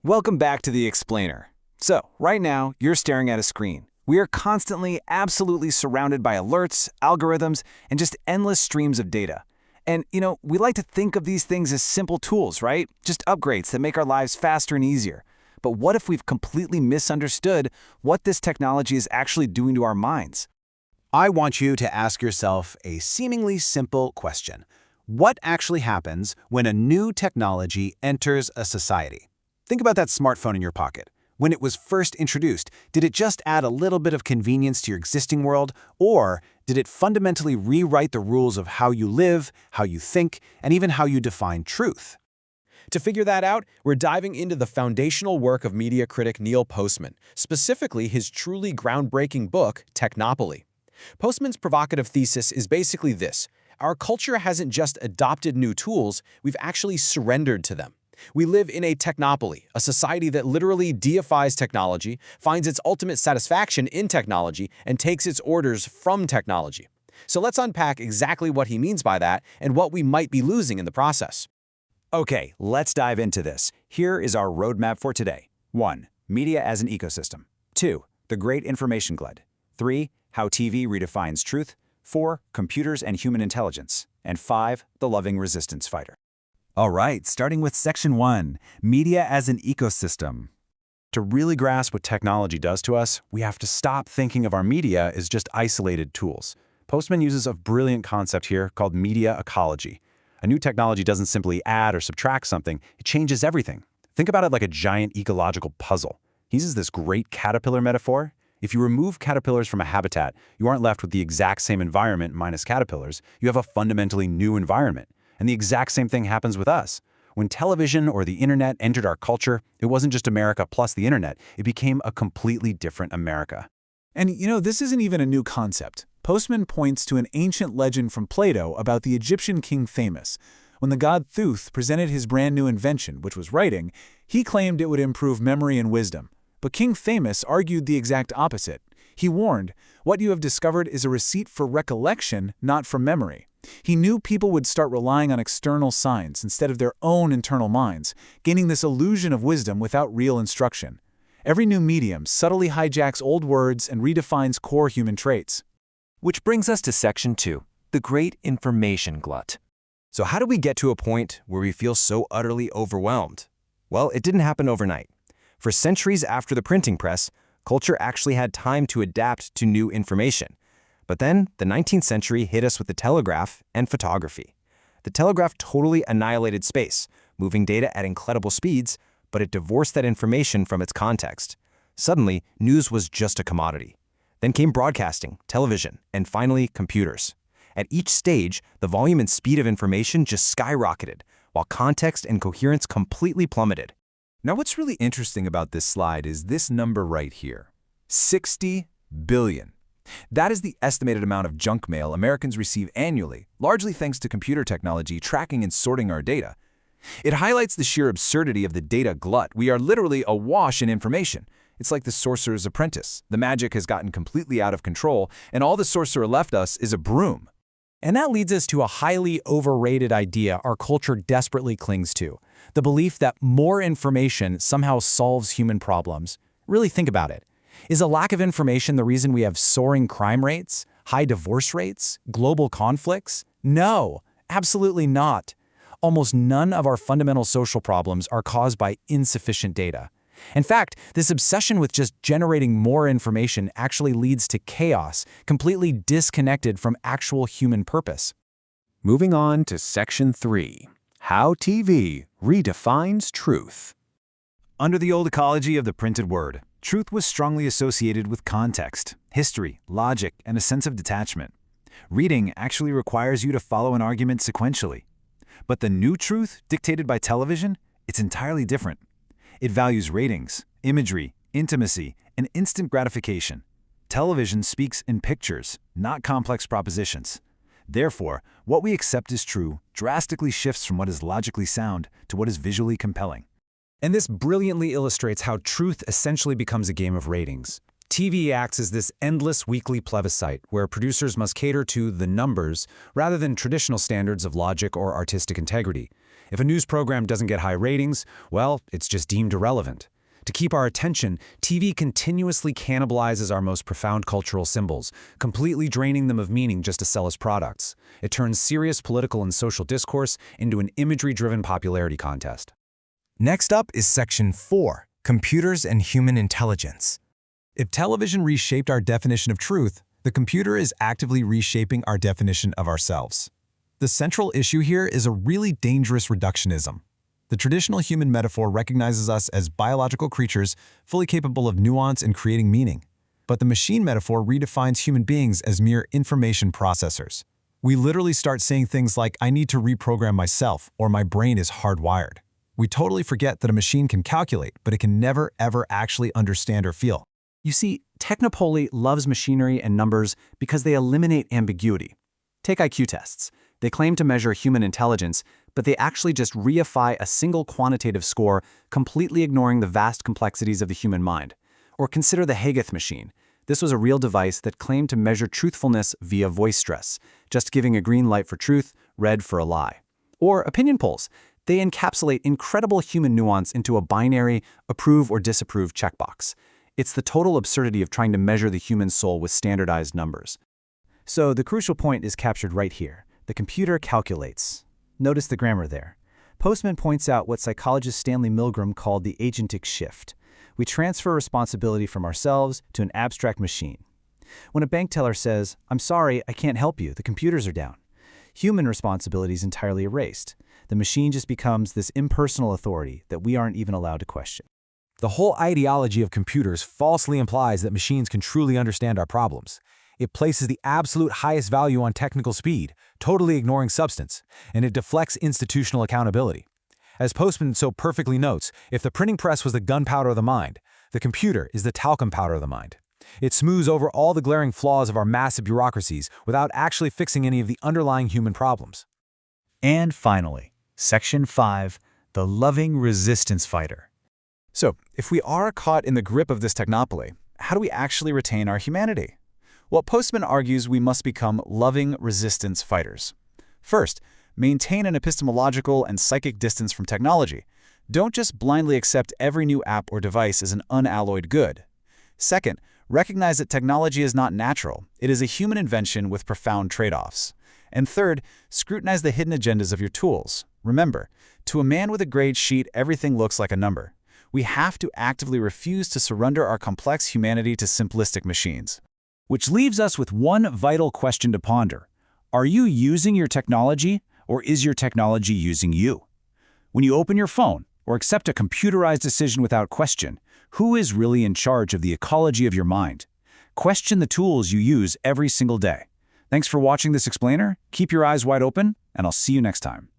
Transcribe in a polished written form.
Welcome back to The Explainer. So, right now, you're staring at a screen. We are constantly, absolutely surrounded by alerts, algorithms, and just endless streams of data. And, we like to think of these things as simple tools, right? Just upgrades that make our lives faster and easier. But what if we've completely misunderstood what this technology is actually doing to our minds? I want you to ask yourself a seemingly simple question. What actually happens when a new technology enters a society? Think about that smartphone in your pocket. When it was first introduced, did it just add a little bit of convenience to your existing world, or did it fundamentally rewrite the rules of how you live, how you think, and even how you define truth? To figure that out, we're diving into the foundational work of media critic Neil Postman, specifically his truly groundbreaking book, Technopoly. Postman's provocative thesis is basically this: our culture hasn't just adopted new tools, we've actually surrendered to them. We live in a technopoly, a society that literally deifies technology, finds its ultimate satisfaction in technology, and takes its orders from technology. So let's unpack exactly what he means by that and what we might be losing in the process. Okay, let's dive into this. Here is our roadmap for today. 1. Media as an ecosystem. 2. The Great Information Glut. 3. How TV redefines truth. 4. Computers and human intelligence. And 5. The loving resistance fighter. All right, starting with Section 1, Media as an ecosystem. To really grasp what technology does to us, we have to stop thinking of our media as just isolated tools. Postman uses a brilliant concept here called media ecology. A new technology doesn't simply add or subtract something, it changes everything. Think about it like a giant ecological puzzle. He uses this great caterpillar metaphor. If you remove caterpillars from a habitat, you aren't left with the exact same environment minus caterpillars. You have a fundamentally new environment. And the exact same thing happens with us. When television or the internet entered our culture, it wasn't just America plus the internet. It became a completely different America. And this isn't even a new concept. Postman points to an ancient legend from Plato about the Egyptian king Thamus. When the god Thoth presented his brand new invention, which was writing, he claimed it would improve memory and wisdom. But King Thamus argued the exact opposite. He warned, "What you have discovered is a receipt for recollection, not for memory." He knew people would start relying on external signs instead of their own internal minds, gaining this illusion of wisdom without real instruction. Every new medium subtly hijacks old words and redefines core human traits. Which brings us to Section 2, the Great Information Glut. So how do we get to a point where we feel so utterly overwhelmed? Well, it didn't happen overnight. For centuries after the printing press, culture actually had time to adapt to new information. But then, the 19th century hit us with the telegraph and photography. The telegraph totally annihilated space, moving data at incredible speeds, but it divorced that information from its context. Suddenly, news was just a commodity. Then came broadcasting, television, and finally, computers. At each stage, the volume and speed of information just skyrocketed, while context and coherence completely plummeted. Now, what's really interesting about this slide is this number right here, 60 billion. That is the estimated amount of junk mail Americans receive annually, largely thanks to computer technology tracking and sorting our data. It highlights the sheer absurdity of the data glut. We are literally awash in information. It's like the sorcerer's apprentice. The magic has gotten completely out of control, and all the sorcerer left us is a broom. And that leads us to a highly overrated idea our culture desperately clings to: the belief that more information somehow solves human problems. Really think about it. Is a lack of information the reason we have soaring crime rates, high divorce rates, global conflicts? No, absolutely not. Almost none of our fundamental social problems are caused by insufficient data. In fact, this obsession with just generating more information actually leads to chaos, completely disconnected from actual human purpose. Moving on to Section 3, How TV Redefines Truth. Under the old ecology of the printed word, truth was strongly associated with context, history, logic, and a sense of detachment. Reading actually requires you to follow an argument sequentially. But the new truth, dictated by television, it's entirely different. It values ratings, imagery, intimacy, and instant gratification. Television speaks in pictures, not complex propositions. Therefore, what we accept as true drastically shifts from what is logically sound to what is visually compelling. And this brilliantly illustrates how truth essentially becomes a game of ratings. TV acts as this endless weekly plebiscite where producers must cater to the numbers rather than traditional standards of logic or artistic integrity. If a news program doesn't get high ratings, well, it's just deemed irrelevant. To keep our attention, TV continuously cannibalizes our most profound cultural symbols, completely draining them of meaning just to sell us products. It turns serious political and social discourse into an imagery-driven popularity contest. Next up is Section 4, Computers and Human Intelligence. If television reshaped our definition of truth, the computer is actively reshaping our definition of ourselves. The central issue here is a really dangerous reductionism. The traditional human metaphor recognizes us as biological creatures fully capable of nuance and creating meaning. But the machine metaphor redefines human beings as mere information processors. We literally start saying things like, "I need to reprogram myself," or "my brain is hardwired." We totally forget that a machine can calculate, but it can never, ever actually understand or feel. You see, Technopoly loves machinery and numbers because they eliminate ambiguity. Take IQ tests. They claim to measure human intelligence, but they actually just reify a single quantitative score, completely ignoring the vast complexities of the human mind. Or consider the Haggith machine. This was a real device that claimed to measure truthfulness via voice stress, just giving a green light for truth, red for a lie. Or opinion polls. They encapsulate incredible human nuance into a binary, approve or disapprove checkbox. It's the total absurdity of trying to measure the human soul with standardized numbers. So the crucial point is captured right here. The computer calculates. Notice the grammar there. Postman points out what psychologist Stanley Milgram called the agentic shift. We transfer responsibility from ourselves to an abstract machine. When a bank teller says, "I'm sorry, I can't help you, the computers are down," human responsibility is entirely erased. The machine just becomes this impersonal authority that we aren't even allowed to question. The whole ideology of computers falsely implies that machines can truly understand our problems. It places the absolute highest value on technical speed, totally ignoring substance, and it deflects institutional accountability. As Postman so perfectly notes, if the printing press was the gunpowder of the mind, the computer is the talcum powder of the mind. It smooths over all the glaring flaws of our massive bureaucracies without actually fixing any of the underlying human problems. And finally, Section 5, the loving resistance fighter. So, if we are caught in the grip of this technopoly, how do we actually retain our humanity? Well, Postman argues we must become loving resistance fighters. First, maintain an epistemological and psychic distance from technology. Don't just blindly accept every new app or device as an unalloyed good. Second, recognize that technology is not natural. It is a human invention with profound trade-offs. And third, scrutinize the hidden agendas of your tools. Remember, to a man with a grade sheet, everything looks like a number. We have to actively refuse to surrender our complex humanity to simplistic machines. Which leaves us with one vital question to ponder. Are you using your technology, or is your technology using you? When you open your phone or accept a computerized decision without question, who is really in charge of the ecology of your mind? Question the tools you use every single day. Thanks for watching this explainer. Keep your eyes wide open, and I'll see you next time.